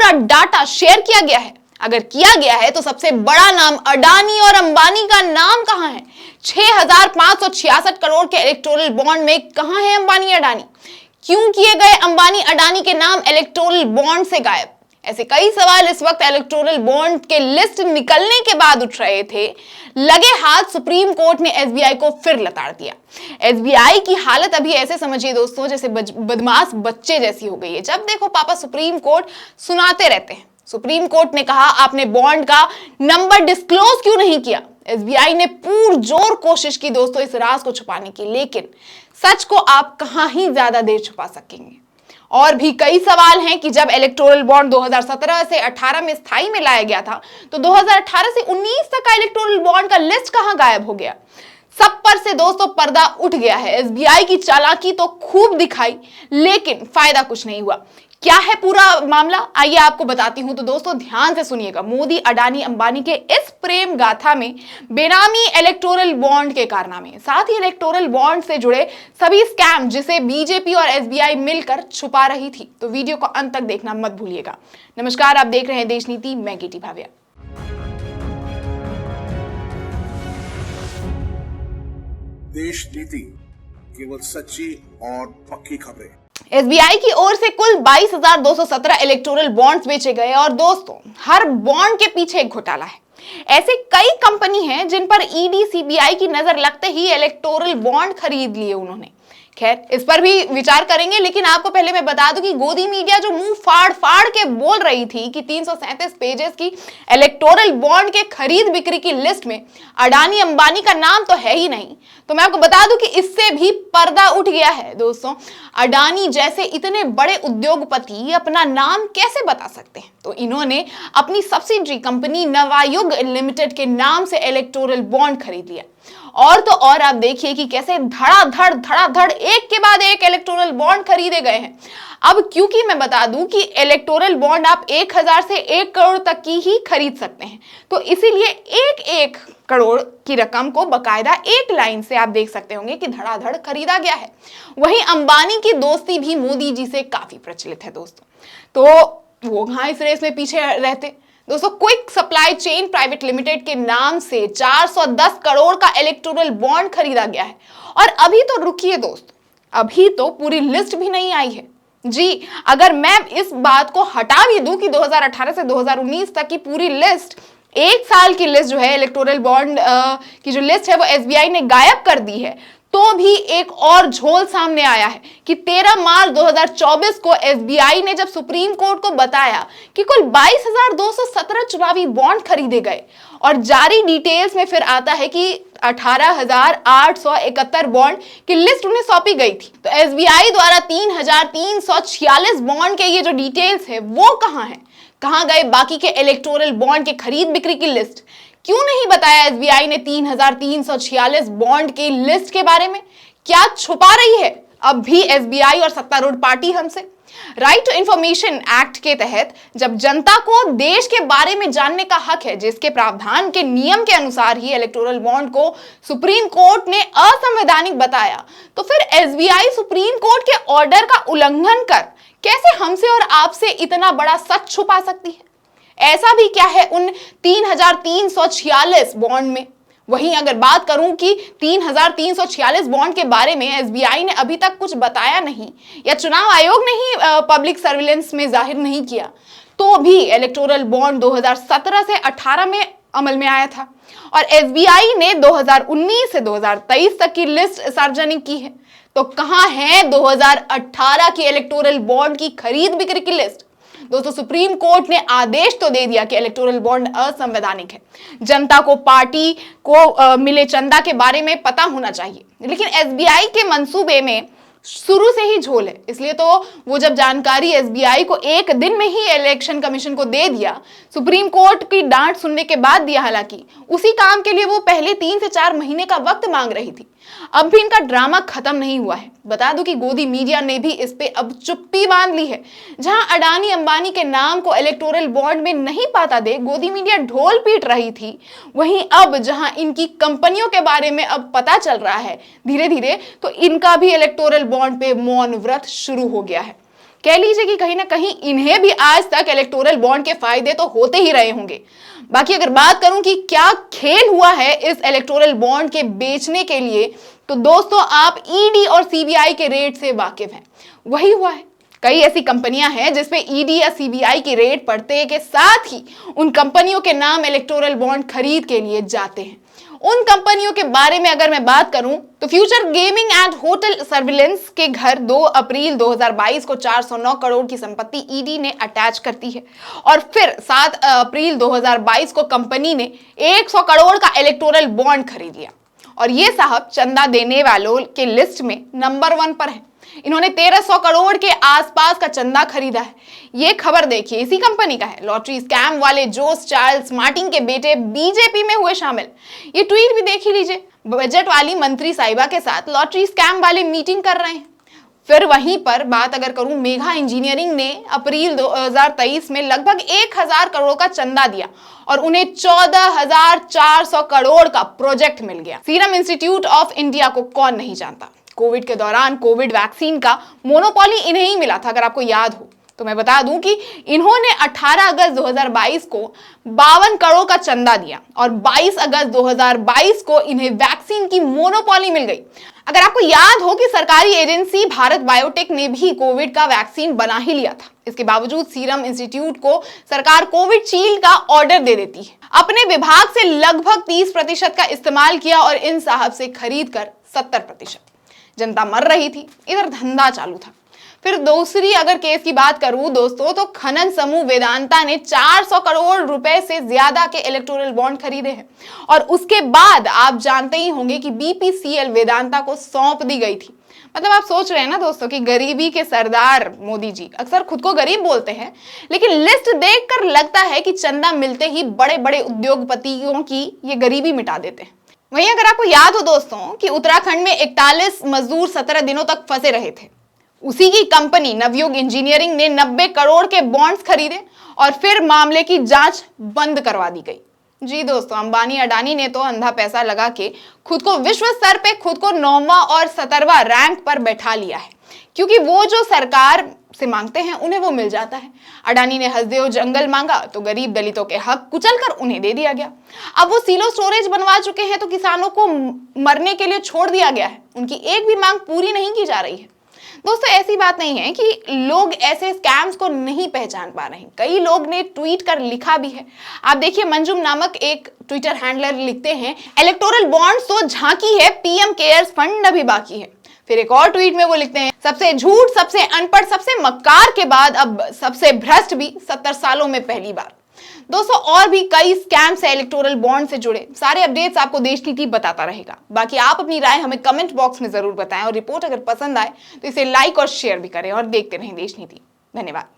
पूरा data share किया गया है? अगर किया गया है तो सबसे बड़ा नाम अडानी और अंबानी का नाम कहां है? 6,566 करोड़ के इलेक्टोरल बॉन्ड में कहां है अंबानी अडानी? क्यों किए गए अंबानी अडानी के नाम इलेक्टोरल बॉन्ड से गायब? ऐसे कई सवाल इस वक्त इलेक्टोरल बॉन्ड के लिस्ट निकलने के बाद उठ रहे थे। लगे हाथ सुप्रीम कोर्ट ने एसबीआई को फिर लताड़ दिया। एसबीआई की हालत अभी ऐसे समझिए दोस्तों जैसे बदमाश बच्चे जैसी हो गई है। जब देखो पापा सुप्रीम कोर्ट सुनाते रहते हैं। सुप्रीम कोर्ट ने कहा आपने बॉन्ड का नंबर डिस्क्लोज क्यों नहीं किया? एसबीआई ने पुरजोर कोशिश की दोस्तों इस राज को छुपाने की, लेकिन सच को आप कहां ही ज्यादा देर छुपा सकेंगे। और भी कई सवाल हैं कि जब इलेक्टोरल बॉन्ड 2017 से 18 में स्थायी में लाया गया था तो 2018 से 19 तक का इलेक्टोरल बॉन्ड का लिस्ट कहां गायब हो गया? सब पर से दोस्तों पर्दा उठ गया है। एसबीआई की चालाकी तो खूब दिखाई लेकिन फायदा कुछ नहीं हुआ। क्या है पूरा मामला, आइए आपको बताती हूं। तो दोस्तों ध्यान से सुनिएगा। मोदी अडानी अंबानी के इस प्रेम गाथा में बेनामी इलेक्टोरल बॉन्ड के कारनामे, साथ ही इलेक्टोरल बॉन्ड से जुड़े सभी स्कैम जिसे बीजेपी और एसबीआई मिलकर छुपा रही थी। तो वीडियो को अंत तक देखना मत भूलिएगा। नमस्कार, आप देख रहे हैं देश नीति, मैं केटी भाविया। देश नीति, केवल सच्ची और पक्की खबरें। एसबीआई की ओर से कुल 22,217 इलेक्टोरल बॉन्ड्स बेचे गए और दोस्तों हर बॉन्ड के पीछे एक घोटाला है। ऐसे कई कंपनी हैं जिन पर ईडी सीबीआई की नजर लगते ही इलेक्टोरल बॉन्ड खरीद लिए उन्होंने। खैर इस पर भी विचार करेंगे, लेकिन आपको पहले मैं बता दूं कि गोदी मीडिया जो मुंह फाड़ फाड़ के बोल रही थी कि 337 पेजेस की इलेक्टोरल बॉन्ड के खरीद बिक्री की लिस्ट में अडानी अंबानी का नाम तो है ही नहीं, तो मैं आपको बता दूं कि इससे भी पर्दा उठ गया है। दोस्तों अडानी जैसे इतने बड़े उद्योगपति अपना नाम कैसे बता सकते हैं? तो इन्होंने अपनी सब्सिडरी कंपनी नवायुग लिमिटेड के नाम से इलेक्टोरल बॉन्ड खरीद लिया। और तो और आप देखिए कि कैसे धड़ाधड़ एक के बाद एक इलेक्टोरल बॉन्ड खरीदे गए हैं। अब क्योंकि मैं बता दूं कि इलेक्टोरल बॉन्ड आप 1,000 से 1 करोड़ तक की ही खरीद सकते हैं, तो इसीलिए 1 करोड़ की रकम को बकायदा एक लाइन से आप देख सकते होंगे कि धड़ाधड़ खरीदा गया है। वहीं अंबानी की दोस्ती भी मोदी जी से काफी प्रचलित है दोस्तों, तो वो कहां इस रेस में पीछे रहते। दोस्तों quick supply chain private limited के नाम से 410 करोड़ का इलेक्टोरल बॉन्ड खरीदा गया है। और अभी तो रुकिए दोस्तों, अभी तो पूरी लिस्ट भी नहीं आई है जी। अगर मैं इस बात को हटा भी दूं कि 2018 से 2019 तक की पूरी लिस्ट, एक साल की लिस्ट जो है इलेक्टोरल बॉन्ड की जो लिस्ट है वो एसबीआई ने गायब कर दी है, तो भी एक और झोल सामने आया है कि 13 मार्च 2024 को एसबीआई ने जब सुप्रीम कोर्ट को बताया कि कुल 22,217 चुनावी बॉन्ड खरीदे गए और जारी डिटेल्स में फिर आता है कि 18,871 बॉन्ड की लिस्ट उन्हें सौंपी गई थी। तो एसबीआई द्वारा 3,346 बॉन्ड के ये जो डिटेल्स है वो कहां है? कहां गए बाकी के इलेक्टोरल बॉन्ड के खरीद बिक्री की लिस्ट? क्यों नहीं बताया एसबीआई ने 3,346 बॉन्ड की लिस्ट के बारे में? क्या छुपा रही है अब भी एसबीआई और सत्तारूढ़ पार्टी हमसे? राइट टू इंफॉर्मेशन एक्ट के तहत जब जनता को देश के बारे में जानने का हक है, जिसके प्रावधान के नियम के अनुसार ही इलेक्टोरल बॉन्ड को सुप्रीम कोर्ट ने असंवैधानिक बताया, तो फिर एसबीआई सुप्रीम कोर्ट के ऑर्डर का उल्लंघन कर कैसे हमसे और आपसे इतना बड़ा सच छुपा सकती है? ऐसा भी क्या है उन 3,346 बॉन्ड में? वहीं अगर बात करूं कि 3,346 बॉन्ड के बारे में एसबीआई ने अभी तक कुछ बताया नहीं या चुनाव आयोग ने ही पब्लिक सर्विलेंस में जाहिर नहीं किया, तो भी इलेक्टोरल बॉन्ड 2017 से 18 में अमल में आया था और एसबीआई ने 2019 से 2023 तक की लिस्ट सार्वजनिक की है। तो कहां है 2018 की इलेक्टोरल बॉन्ड की खरीद बिक्री की लिस्ट? दोस्तों सुप्रीम कोर्ट ने आदेश तो दे दिया कि इलेक्टोरल बॉन्ड असंवैधानिक है, जनता को पार्टी को मिले चंदा के बारे में पता होना चाहिए, लेकिन एसबीआई के मंसूबे में शुरू से ही झोल है। इसलिए तो वो जब जानकारी एसबीआई को एक दिन में ही इलेक्शन कमीशन को दे दिया, सुप्रीम कोर्ट की डांट सुनने के बाद दिया, हालांकि उसी काम के लिए वो पहले 3 से 4 महीने का वक्त मांग रही थी। अब भी इनका ड्रामा खत्म नहीं हुआ है। बता दूं कि गोदी मीडिया ने भी इस पे अब चुप्पी बांध ली है। जहां अडानी अंबानी के नाम को इलेक्टोरल बॉन्ड में नहीं पाता दे गोदी मीडिया ढोल पीट रही थी, वहीं अब जहां इनकी कंपनियों के बारे में अब पता चल रहा है धीरे धीरे, तो इनका भी इलेक्टोरल बॉन्ड पे मौन व्रत शुरू हो गया है। कह लीजिए कि कहीं ना कहीं इन्हें भी आज तक इलेक्टोरल बॉन्ड के फायदे तो होते ही रहे होंगे। बाकी अगर बात करूं कि क्या खेल हुआ है इस इलेक्टोरल बॉन्ड के बेचने के लिए, तो दोस्तों आप ईडी और सीबीआई के रेड से वाकिफ हैं। वही हुआ है, कई ऐसी कंपनियां हैं जिसपे ईडी या सीबीआई की रेड पड़ते के साथ ही उन कंपनियों के नाम इलेक्टोरल बॉन्ड खरीद के लिए जाते हैं। उन कंपनियों के बारे में अगर मैं बात करूं तो future gaming and hotel surveillance के घर 2 अप्रैल 2022 को 409 करोड़ की संपत्ति ईडी ने अटैच करती है और फिर 7 अप्रैल 2022 को कंपनी ने 100 करोड़ का इलेक्टोरल बॉन्ड खरीद लिया और ये साहब चंदा देने वालों के लिस्ट में नंबर 1 पर है। इन्होंने 1300 करोड़ के आसपास का चंदा खरीदा है। ये खबर देखिए, इसी कंपनी का है। लॉटरी स्कैम वाले जोस चार्ल्स मार्टिन के बेटे बीजेपी में हुए शामिल। ये ट्वीट भी देख ही लीजिए, बजट वाली मंत्री साहिबा के साथ लॉटरी स्कैम वाले मीटिंग कर रहे हैं। फिर वहीं पर बात अगर करूं, मेघा इंजीनियरिंग ने अप्रैल 2023 में लगभग 1000 करोड़ का चंदा दिया और उन्हें 14,400 करोड़ का प्रोजेक्ट मिल गया। सीरम इंस्टीट्यूट ऑफ इंडिया को कौन नहीं जानता। कोविड के दौरान कोविड वैक्सीन का मोनोपोली इन्हें ही मिला था, अगर आपको याद हो तो। मैं बता दूं कि इन्होंने 18 अगस्त 2022 को 52 करोड़ का चंदा दिया और 22 अगस्त 2022 को इन्हें वैक्सीन की मोनोपोली मिल गई। अगर आपको याद हो कि सरकारी एजेंसी भारत बायोटेक ने भी कोविड का वैक्सीन बना ही लिया था, इसके बावजूद सीरम इंस्टीट्यूट को सरकार कोविशील्ड का ऑर्डर दे देती है। अपने विभाग से लगभग 30% का इस्तेमाल किया और इन साहब से खरीद कर 70%। जनता मर रही थी, इधर धंधा चालू था। फिर दूसरी अगर केस की बात करूं दोस्तों, तो खनन समूह वेदांता ने 400 करोड़ रुपए से ज्यादा के इलेक्टोरल बॉन्ड खरीदे हैं और उसके बाद आप जानते ही होंगे कि बीपीसीएल वेदांता को सौंप दी गई थी। मतलब आप सोच रहे हैं ना दोस्तों कि गरीबी के सरदार मोदी जी अक्सर खुद को गरीब बोलते हैं, लेकिन लिस्ट देखकर लगता है कि चंदा मिलते ही बड़े बड़े उद्योगपतियों की ये गरीबी मिटा देते हैं। वहीं अगर आपको याद हो दोस्तों कि उत्तराखंड में 41 मजदूर 17 दिनों तक फंसे रहे थे, उसी की कंपनी नवयुग इंजीनियरिंग ने 90 करोड़ के बॉन्ड्स खरीदे और फिर मामले की जांच बंद करवा दी गई। जी दोस्तों, अंबानी अडानी ने तो अंधा पैसा लगा के खुद को विश्व स्तर पे खुद को 9वां और 17वां रैंक पर बैठा लिया है, क्योंकि वो जो सरकार से मांगते हैं उन्हें वो मिल जाता है। अडानी ने हसदेव जंगल मांगा तो गरीब दलितों के हक कुचलकर उन्हें दे दिया गया। अब वो सीलो स्टोरेज बनवा चुके हैं तो किसानों को मरने के लिए छोड़ दिया गया है। उनकी एक भी मांग पूरी नहीं की जा रही है। दोस्तों, ऐसी बात नहीं है कि लोग ऐसे स्कैम्स को नहीं पहचान पा रहे हैं। कई लोग ने ट्वीट कर लिखा भी है। आप देखिए, मंजुम नामक एक ट्विटर हैंडलर लिखते हैं, इलेक्टोरल बॉन्ड्स तो झांकी है, पीएम केयर्स फंड अभी बाकी है। फिर एक और ट्वीट में वो लिखते हैं, सबसे झूठ, सबसे अनपढ़, सबसे मक्कार के बाद अब सबसे भ्रष्ट भी 70 सालों में पहली बार। दोस्तों, और भी कई स्कैम्स है इलेक्टोरल बॉन्ड से जुड़े। सारे अपडेट्स आपको देश नीति बताता रहेगा। बाकी आप अपनी राय हमें कमेंट बॉक्स में जरूर बताएं और रिपोर्ट अगर पसंद आए तो इसे लाइक और शेयर भी करें और देखते रहें देश नीति। धन्यवाद।